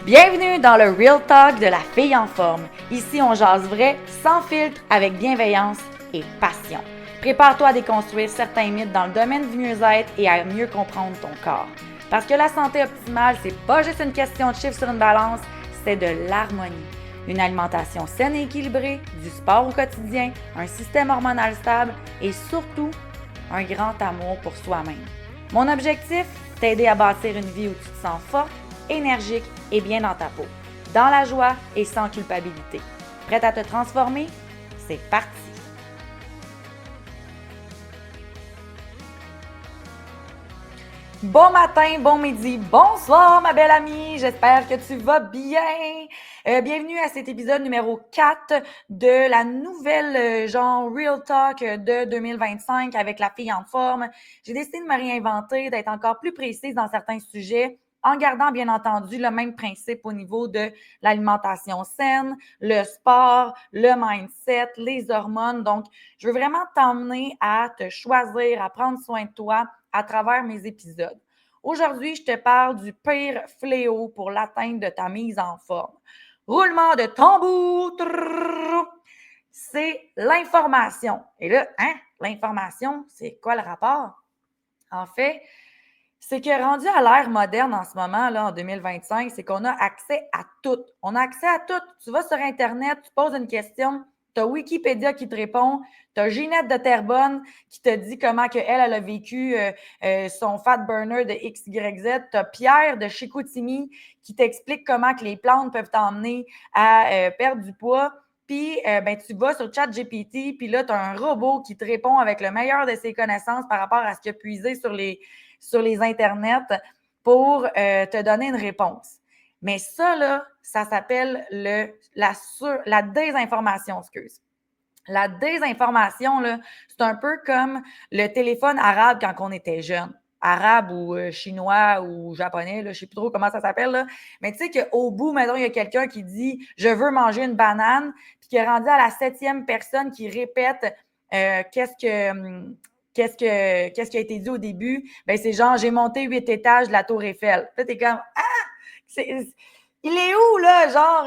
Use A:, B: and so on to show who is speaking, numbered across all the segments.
A: Bienvenue dans le Real Talk de la fille en forme. Ici, on jase vrai, sans filtre, avec bienveillance et passion. Prépare-toi à déconstruire certains mythes dans le domaine du mieux-être et à mieux comprendre ton corps. Parce que la santé optimale, c'est pas juste une question de chiffres sur une balance, c'est de l'harmonie. Une alimentation saine et équilibrée, du sport au quotidien, un système hormonal stable et surtout, un grand amour pour soi-même. Mon objectif, t'aider à bâtir une vie où tu te sens forte, énergique et bien dans ta peau, dans la joie et sans culpabilité. Prête à te transformer? C'est parti! Bon matin, bon midi, bonsoir ma belle amie, j'espère que tu vas bien. Bienvenue à cet épisode numéro 4 de la nouvelle genre Real Talk de 2025 avec la fille en forme. J'ai décidé de me réinventer, d'être encore plus précise dans certains sujets, en gardant bien entendu le même principe au niveau de l'alimentation saine, le sport, le mindset, les hormones. Donc, je veux vraiment t'emmener à te choisir, à prendre soin de toi à travers mes épisodes. Aujourd'hui, je te parle du pire fléau pour l'atteinte de ta mise en forme. Roulement de tambour, c'est l'information. Et là, l'information, c'est quoi le rapport? En fait, c'est que rendu à l'ère moderne en ce moment, là, en 2025, c'est qu'on a accès à tout. On a accès à tout. Tu vas sur Internet, tu poses une question, tu as Wikipédia qui te répond, tu as Ginette de Terrebonne qui te dit comment que elle a vécu son fat burner de XYZ. Tu as Pierre de Chicoutimi qui t'explique comment que les plantes peuvent t'emmener à perdre du poids. Puis, tu vas sur ChatGPT, puis là, tu as un robot qui te répond avec le meilleur de ses connaissances par rapport à ce qu'il a puisé sur les internets pour te donner une réponse. Mais ça, là, ça s'appelle la désinformation, excuse. La désinformation, là, c'est un peu comme le téléphone arabe quand on était jeune. Arabe ou chinois ou japonais, là, je ne sais plus trop comment ça s'appelle. Là. Mais tu sais qu'au bout, maintenant, il y a quelqu'un qui dit « Je veux manger une banane », puis qui est rendu à la 7e personne qui répète qu'est-ce qui a été dit au début. Ben, c'est genre « J'ai monté 8 étages de la Tour Eiffel ». Là, t'es comme « Ah! » Il est où, là, genre,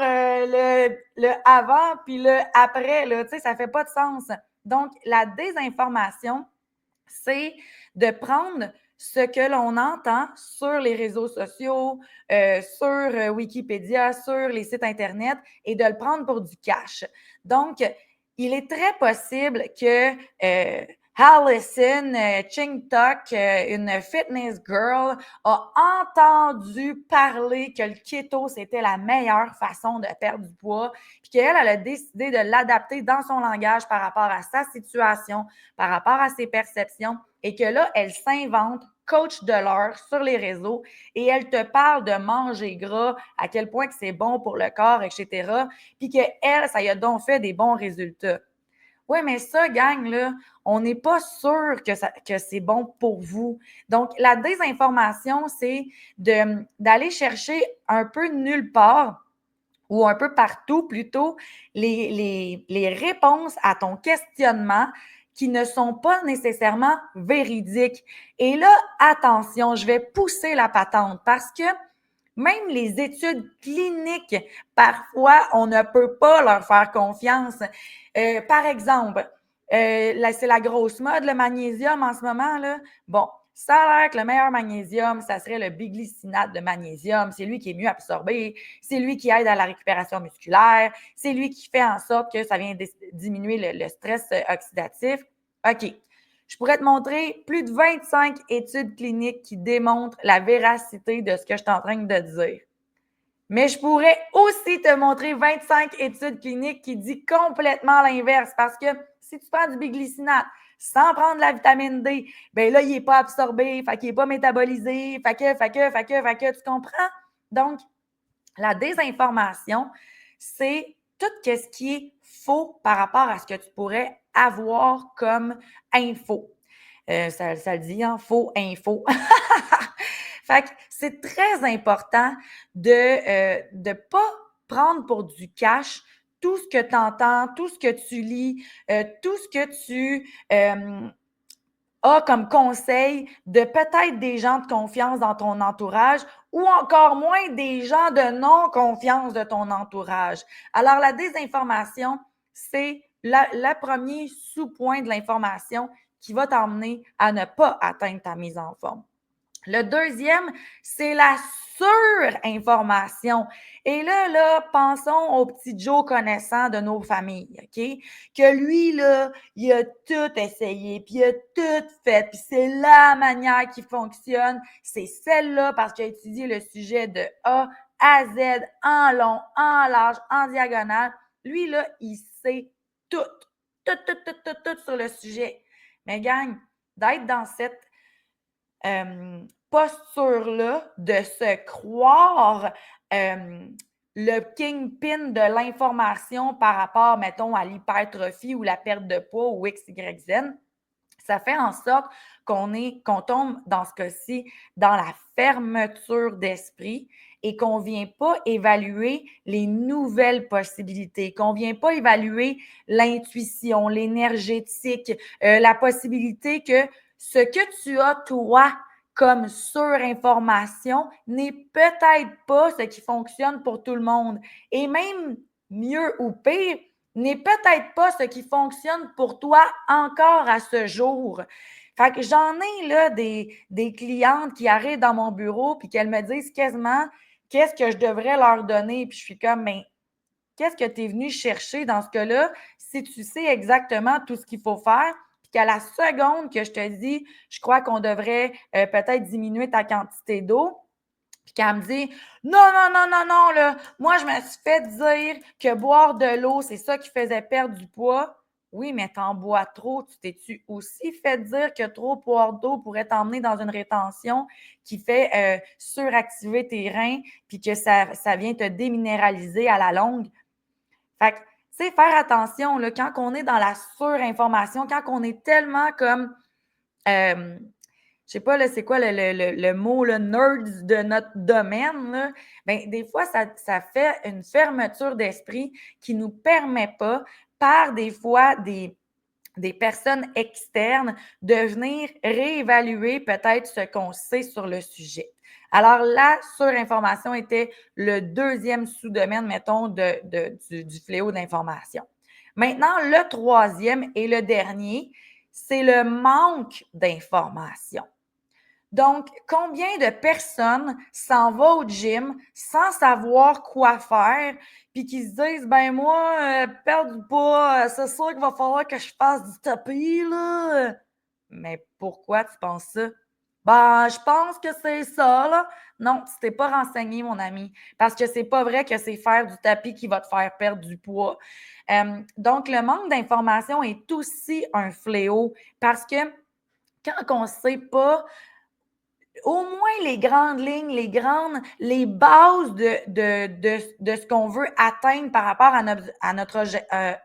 A: le avant puis le après, là, tu sais, ça fait pas de sens. Donc, la désinformation, c'est de prendre ce que l'on entend sur les réseaux sociaux, sur Wikipédia, sur les sites Internet et de le prendre pour du cash. Donc, il est très possible que Allison Ching-Tok, une fitness girl, a entendu parler que le keto, c'était la meilleure façon de perdre du poids, puis qu'elle, elle a décidé de l'adapter dans son langage par rapport à sa situation, par rapport à ses perceptions, et que là, elle s'invente coach de l'heure sur les réseaux et elle te parle de manger gras, à quel point que c'est bon pour le corps, etc., puis qu'elle, ça y a donc fait des bons résultats. Oui, mais ça, gang, là, on n'est pas sûr que c'est bon pour vous. Donc, la désinformation, c'est d'aller chercher un peu nulle part ou un peu partout plutôt les réponses à ton questionnement qui ne sont pas nécessairement véridiques. Et là, attention, je vais pousser la patente parce que même les études cliniques, parfois, on ne peut pas leur faire confiance. Par exemple, c'est la grosse mode, le magnésium en ce moment, là. Bon, ça a l'air que le meilleur magnésium, ça serait le biglycinate de magnésium. C'est lui qui est mieux absorbé, c'est lui qui aide à la récupération musculaire, c'est lui qui fait en sorte que ça vient diminuer le stress oxydatif. OK. Je pourrais te montrer plus de 25 études cliniques qui démontrent la véracité de ce que je suis en train de dire. Mais je pourrais aussi te montrer 25 études cliniques qui disent complètement l'inverse parce que si tu prends du biglycinate sans prendre la vitamine D, ben là, il n'est pas absorbé, fait qu'il n'est pas métabolisé, fait que, tu comprends? Donc, la désinformation, c'est tout ce qui est faux par rapport à ce que tu pourrais avoir comme info. Ça le dit, hein? Faux info. Fait que c'est très important de pas prendre pour du cash tout ce que tu entends, tout ce que tu lis, tout ce que tu a comme conseil de peut-être des gens de confiance dans ton entourage ou encore moins des gens de non-confiance de ton entourage. Alors, la désinformation, c'est le premier sous-point de l'information qui va t'emmener à ne pas atteindre ta mise en forme. Le deuxième, c'est la surinformation. Et là, pensons au petit Joe connaissant de nos familles, OK? Que lui, là, il a tout essayé, puis il a tout fait, puis c'est la manière qui fonctionne. C'est celle-là parce qu'il a étudié le sujet de A à Z, en long, en large, en diagonale. Lui, là, il sait tout, tout sur le sujet. Mais gang, d'être dans cette posture-là de se croire le kingpin de l'information par rapport, mettons, à l'hypertrophie ou la perte de poids ou X, Y, Z, ça fait en sorte qu'on tombe dans ce cas-ci dans la fermeture d'esprit et qu'on ne vient pas évaluer les nouvelles possibilités, qu'on ne vient pas évaluer l'intuition, l'énergétique, la possibilité que ce que tu as, toi, comme surinformation, n'est peut-être pas ce qui fonctionne pour tout le monde. Et même mieux ou pire, n'est peut-être pas ce qui fonctionne pour toi encore à ce jour. Fait que j'en ai là des clientes qui arrivent dans mon bureau puis qu'elles me disent quasiment qu'est-ce que je devrais leur donner. Puis je suis comme, mais qu'est-ce que tu es venu chercher dans ce cas-là si tu sais exactement tout ce qu'il faut faire? Puis qu'à la seconde que je te dis, je crois qu'on devrait peut-être diminuer ta quantité d'eau, puis qu'elle me dit non, non, non, non, non, là, moi, je me suis fait dire que boire de l'eau, c'est ça qui faisait perdre du poids. Oui, mais t'en bois trop. Tu t'es-tu aussi fait dire que trop boire d'eau pourrait t'emmener dans une rétention qui fait suractiver tes reins, puis que ça vient te déminéraliser à la longue? Fait que, tu sais, faire attention, là, quand on est dans la surinformation, quand on est tellement comme je sais pas, là, c'est quoi le mot, le nerd de notre domaine, là? Bien, des fois, ça fait une fermeture d'esprit qui nous permet pas, par des fois des personnes externes, de venir réévaluer peut-être ce qu'on sait sur le sujet. Alors, la surinformation était le deuxième sous-domaine, mettons, du fléau de l'information. Maintenant, le troisième et le dernier, c'est le manque d'information. Donc, combien de personnes s'en vont au gym sans savoir quoi faire, puis qui se disent, ben moi, perdre du poids, c'est sûr qu'il va falloir que je fasse du tapis, là. Mais pourquoi tu penses ça? Ben, je pense que c'est ça, là. Non, tu t'es pas renseigné, mon ami, parce que c'est pas vrai que c'est faire du tapis qui va te faire perdre du poids. Donc, le manque d'information est aussi un fléau parce que quand on ne sait pas au moins les grandes lignes, les bases de ce qu'on veut atteindre par rapport à notre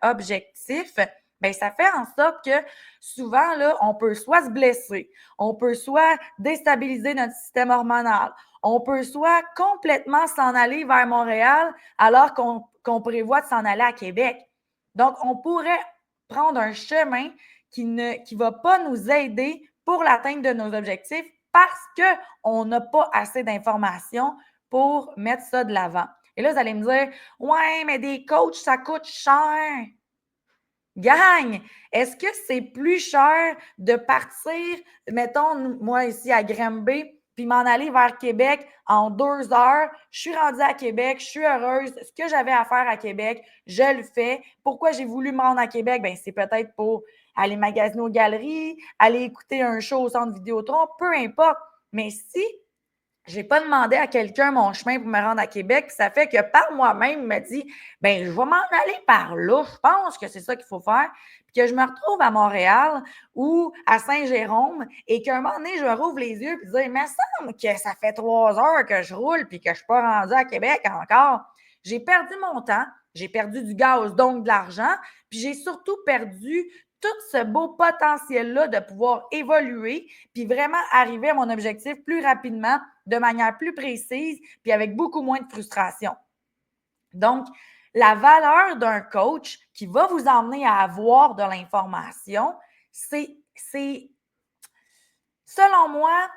A: objectif, bien, ça fait en sorte que souvent, là, on peut soit se blesser, on peut soit déstabiliser notre système hormonal, on peut soit complètement s'en aller vers Montréal alors qu'on prévoit de s'en aller à Québec. Donc, on pourrait prendre un chemin qui va pas nous aider pour l'atteinte de nos objectifs parce qu'on n'a pas assez d'informations pour mettre ça de l'avant. Et là, vous allez me dire, ouais, mais des coachs, ça coûte cher. Gagne! Est-ce que c'est plus cher de partir, mettons, moi ici à Granby, puis m'en aller vers Québec en 2 heures? Je suis rendue à Québec, je suis heureuse. Ce que j'avais à faire à Québec, je le fais. Pourquoi j'ai voulu me rendre à Québec? Bien, c'est peut-être pour aller magasiner aux galeries, aller écouter un show au centre Vidéotron, peu importe. Mais si j'ai pas demandé à quelqu'un mon chemin pour me rendre à Québec, ça fait que par moi-même, il me dit, ben je vais m'en aller par là, je pense que c'est ça qu'il faut faire, puis que je me retrouve à Montréal ou à Saint-Jérôme et qu'à un moment donné, je rouvre les yeux puis dire, il me semble que ça fait 3 heures que je roule puis que je suis pas rendu à Québec encore. J'ai perdu mon temps, j'ai perdu du gaz, donc de l'argent, puis j'ai surtout perdu tout ce beau potentiel-là de pouvoir évoluer puis vraiment arriver à mon objectif plus rapidement, de manière plus précise, puis avec beaucoup moins de frustration. Donc, la valeur d'un coach qui va vous emmener à avoir de l'information, c'est selon moi,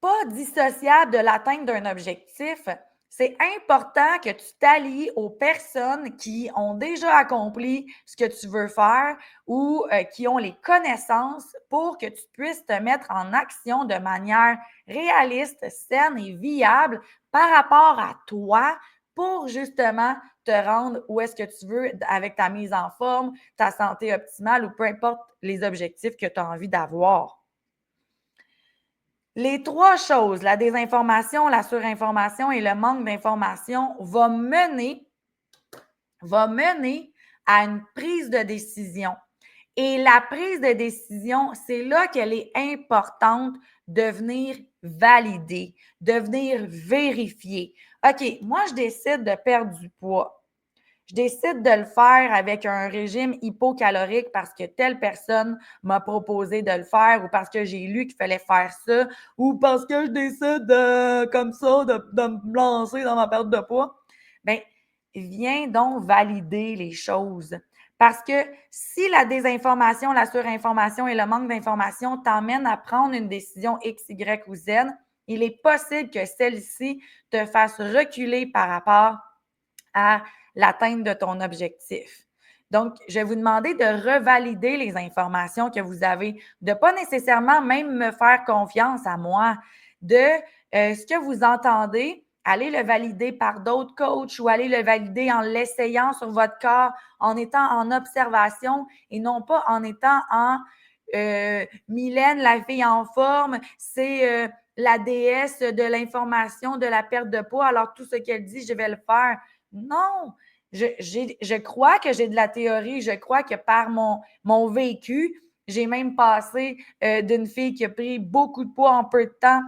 A: pas dissociable de l'atteinte d'un objectif. C'est important que tu t'allies aux personnes qui ont déjà accompli ce que tu veux faire ou qui ont les connaissances pour que tu puisses te mettre en action de manière réaliste, saine et viable par rapport à toi pour justement te rendre où est-ce que tu veux avec ta mise en forme, ta santé optimale ou peu importe les objectifs que tu as envie d'avoir. Les trois choses, la désinformation, la surinformation et le manque d'information, va mener à une prise de décision. Et la prise de décision, c'est là qu'elle est importante de venir valider, de venir vérifier. OK, moi, je décide de perdre du poids. Je décide de le faire avec un régime hypocalorique parce que telle personne m'a proposé de le faire ou parce que j'ai lu qu'il fallait faire ça ou parce que je décide comme ça de me lancer dans ma perte de poids. Bien, viens donc valider les choses. Parce que si la désinformation, la surinformation et le manque d'information t'emmènent à prendre une décision X, Y ou Z, il est possible que celle-ci te fasse reculer par rapport à l'atteinte de ton objectif. Donc, je vais vous demander de revalider les informations que vous avez, de ne pas nécessairement même me faire confiance à moi, de ce que vous entendez, allez le valider par d'autres coachs ou allez le valider en l'essayant sur votre corps, en étant en observation et non pas en étant en Mylène, la fille en forme, c'est la déesse de l'information, de la perte de poids, alors tout ce qu'elle dit, je vais le faire. Non, je crois que j'ai de la théorie, je crois que par mon vécu, j'ai même passé d'une fille qui a pris beaucoup de poids en peu de temps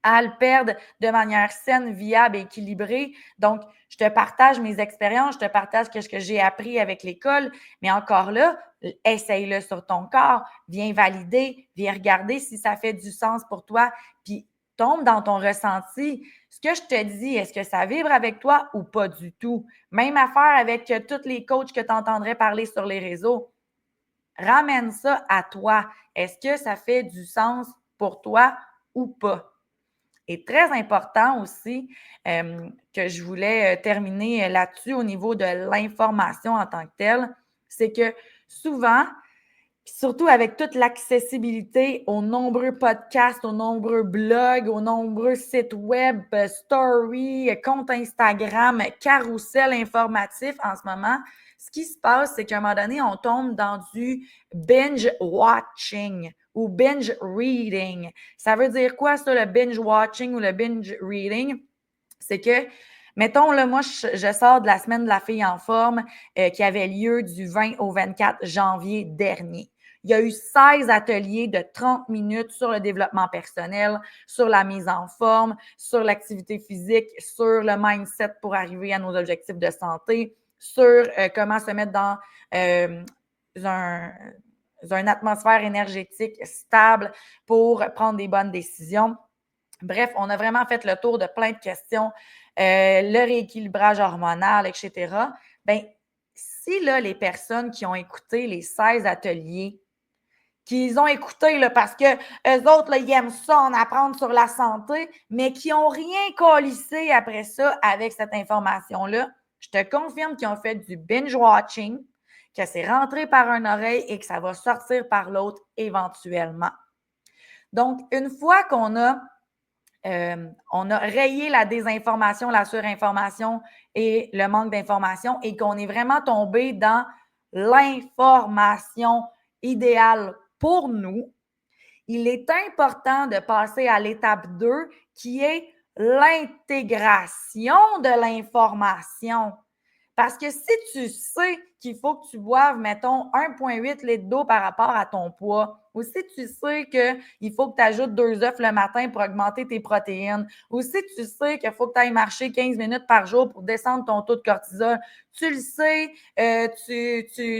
A: à le perdre de manière saine, viable et équilibrée. Donc, je te partage mes expériences, je te partage ce que j'ai appris avec l'école, mais encore là, essaye-le sur ton corps, viens valider, viens regarder si ça fait du sens pour toi, puis tombe dans ton ressenti. Ce que je te dis, est-ce que ça vibre avec toi ou pas du tout? Même affaire avec tous les coachs que tu entendrais parler sur les réseaux. Ramène ça à toi. Est-ce que ça fait du sens pour toi ou pas? Et très important aussi, que je voulais terminer là-dessus au niveau de l'information en tant que telle, c'est que souvent, surtout avec toute l'accessibilité aux nombreux podcasts, aux nombreux blogs, aux nombreux sites web, stories, comptes Instagram, carousel informatif en ce moment, ce qui se passe, c'est qu'à un moment donné, on tombe dans du binge watching ou binge reading. Ça veut dire quoi ça, le binge watching ou le binge reading? C'est que, mettons, là, moi, je sors de la semaine de la fille en forme qui avait lieu du 20 au 24 janvier dernier. Il y a eu 16 ateliers de 30 minutes sur le développement personnel, sur la mise en forme, sur l'activité physique, sur le mindset pour arriver à nos objectifs de santé, sur comment se mettre dans une atmosphère énergétique stable pour prendre des bonnes décisions. Bref, on a vraiment fait le tour de plein de questions, le rééquilibrage hormonal, etc. Bien, si là, les personnes qui ont écouté les 16 ateliers, qu'ils ont écouté là, parce que eux autres, là, ils aiment ça, en apprendre sur la santé, mais qui n'ont rien collissé après ça avec cette information-là, je te confirme qu'ils ont fait du binge-watching, que c'est rentré par une oreille et que ça va sortir par l'autre éventuellement. Donc, une fois qu'on a rayé la désinformation, la surinformation et le manque d'information et qu'on est vraiment tombé dans l'information idéale pour nous, il est important de passer à l'étape 2 qui est l'intégration de l'information. Parce que si tu sais qu'il faut que tu boives, mettons, 1,8 litres d'eau par rapport à ton poids, ou si tu sais qu'il faut que tu ajoutes 2 œufs le matin pour augmenter tes protéines, ou si tu sais qu'il faut que tu ailles marcher 15 minutes par jour pour descendre ton taux de cortisol, tu le sais,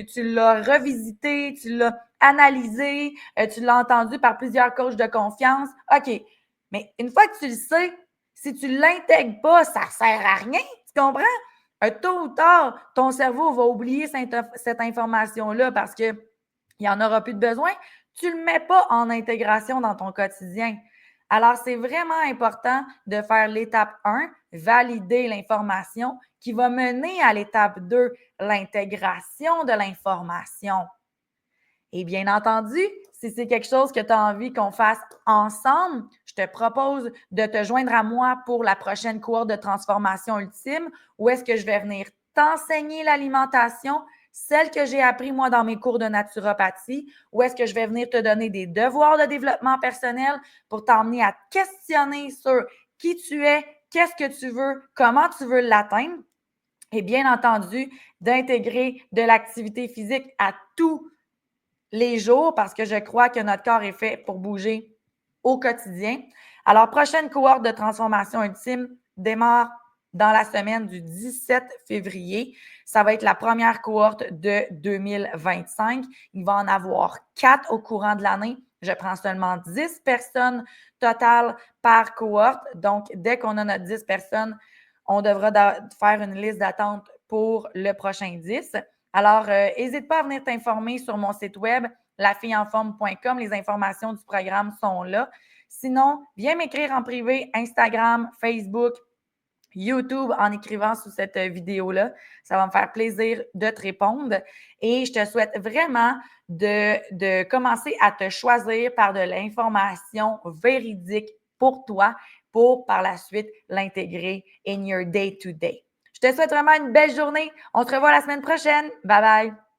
A: tu l'as revisité, tu l'as analysé, tu l'as entendu par plusieurs coachs de confiance. OK, mais une fois que tu le sais, si tu ne l'intègres pas, ça ne sert à rien, tu comprends? Tôt ou tard, ton cerveau va oublier cette information-là parce qu'il n'y en aura plus de besoin. tu ne le mets pas en intégration dans ton quotidien. Alors, c'est vraiment important de faire l'étape 1, valider l'information, qui va mener à l'étape 2, l'intégration de l'information. Et bien entendu, si c'est quelque chose que tu as envie qu'on fasse ensemble, je te propose de te joindre à moi pour la prochaine cohorte de transformation ultime, où est-ce que je vais venir t'enseigner l'alimentation, celle que j'ai appris moi dans mes cours de naturopathie, où est-ce que je vais venir te donner des devoirs de développement personnel pour t'emmener à te questionner sur qui tu es, qu'est-ce que tu veux, comment tu veux l'atteindre. Et bien entendu, d'intégrer de l'activité physique à tous les jours parce que je crois que notre corps est fait pour bouger au quotidien. Alors, prochaine cohorte de transformation ultime démarre dans la semaine du 17 février. Ça va être la première cohorte de 2025. Il va en avoir 4 au courant de l'année. Je prends seulement 10 personnes totales par cohorte. Donc, dès qu'on a notre 10 personnes, on devra faire une liste d'attente pour le prochain 10. Alors, n'hésite pas à venir t'informer sur mon site web, lafilleenforme.com. Les informations du programme sont là. Sinon, viens m'écrire en privé, Instagram, Facebook, YouTube en écrivant sous cette vidéo-là. Ça va me faire plaisir de te répondre. Et je te souhaite vraiment de commencer à te choisir par de l'information véridique pour toi pour par la suite l'intégrer in your day-to-day. Je te souhaite vraiment une belle journée. On se revoit la semaine prochaine. Bye bye.